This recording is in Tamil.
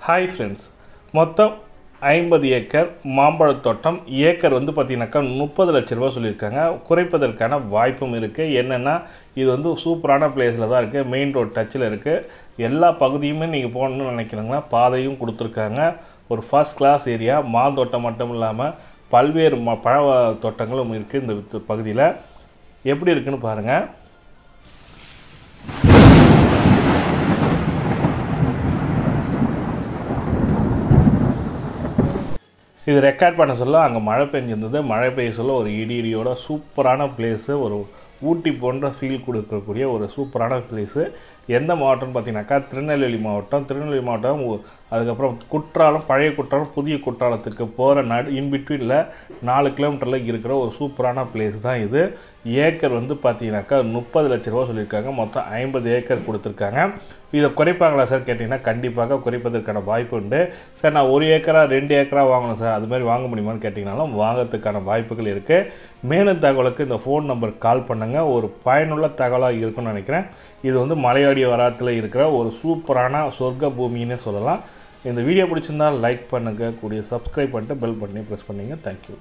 ஹாய் ஃப்ரெண்ட்ஸ், மொத்தம் 50 ஏக்கர் மாம்பழத் தோட்டம். ஏக்கர் வந்து பார்த்தீங்கன்னாக்கா 30 லட்ச ரூபா சொல்லியிருக்காங்க. குறைப்பதற்கான வாய்ப்பும் இருக்குது. என்னென்னா இது வந்து சூப்பரான பிளேஸில் தான் இருக்குது. மெயின் ரோட் டச்சில் இருக்குது. எல்லா பகுதியுமே நீங்கள் போகணுன்னு நினைக்கிறீங்கன்னா பாதையும் கொடுத்துருக்காங்க. ஒரு ஃபர்ஸ்ட் கிளாஸ் ஏரியா. மாந்தோட்டம் மட்டும் இல்லாமல் பல்வேறு பழ தோட்டங்களும் இருக்குது இந்த பகுதியில். எப்படி இருக்குன்னு பாருங்கள். இது ரெக்கார்ட் பண்ண சொல்ல அங்கே மழை பெஞ்சிருந்தது. மழை பெய்ய சொல்ல ஒரு இடியோட சூப்பரான பிளேஸு, ஒரு ஊட்டி போன்ற ஃபீல் கொடுக்கக்கூடிய ஒரு சூப்பரான பிளேஸு. எந்த மாவட்டம்னு பார்த்தீங்கன்னாக்கா திருநெல்வேலி மாவட்டம். திருநெல்வேலி மாவட்டம் அதுக்கப்புறம் குற்றாலம், பழைய குற்றாலம், புதிய குற்றாலத்துக்கு போகிற இன்பிட்வீனில் 4 கிலோமீட்டரில் இருக்கிற ஒரு சூப்பரான பிளேஸ் தான் இது. ஏக்கர் வந்து பார்த்தீங்கன்னாக்கா 30 லட்ச ரூபா சொல்லியிருக்காங்க. மொத்தம் 50 ஏக்கர் கொடுத்துருக்காங்க. இதை குறைப்பாங்களா சார் கேட்டிங்கன்னா கண்டிப்பாக குறைப்பதற்கான வாய்ப்பு உண்டு. சார் நான் 1 ஏக்கரா 2 ஏக்கரா வாங்கணும் சார், அது மாதிரி வாங்க முடியுமான்னு கேட்டிங்கனாலும் வாங்கிறதுக்கான வாய்ப்புகள் இருக்குது. மேலும் தகவலுக்கு இந்த ஃபோன் நம்பருக்கு கால் பண்ணுங்கள். ஒரு பயனுள்ள தகவலாக இருக்குன்னு நினைக்கிறேன். இது வந்து மலையாடி வராத்தில் இருக்கிற ஒரு சூப்பரான சொர்க்க பூமின்னு சொல்லலாம். இந்த வீடியோ பிடிச்சிருந்தால் லைக் பண்ணுங்கள், கூடிய சப்ஸ்கிரைப் பண்ணிட்டு பெல் பட்டனை ப்ரெஸ் பண்ணிங்க. தேங்க்யூ.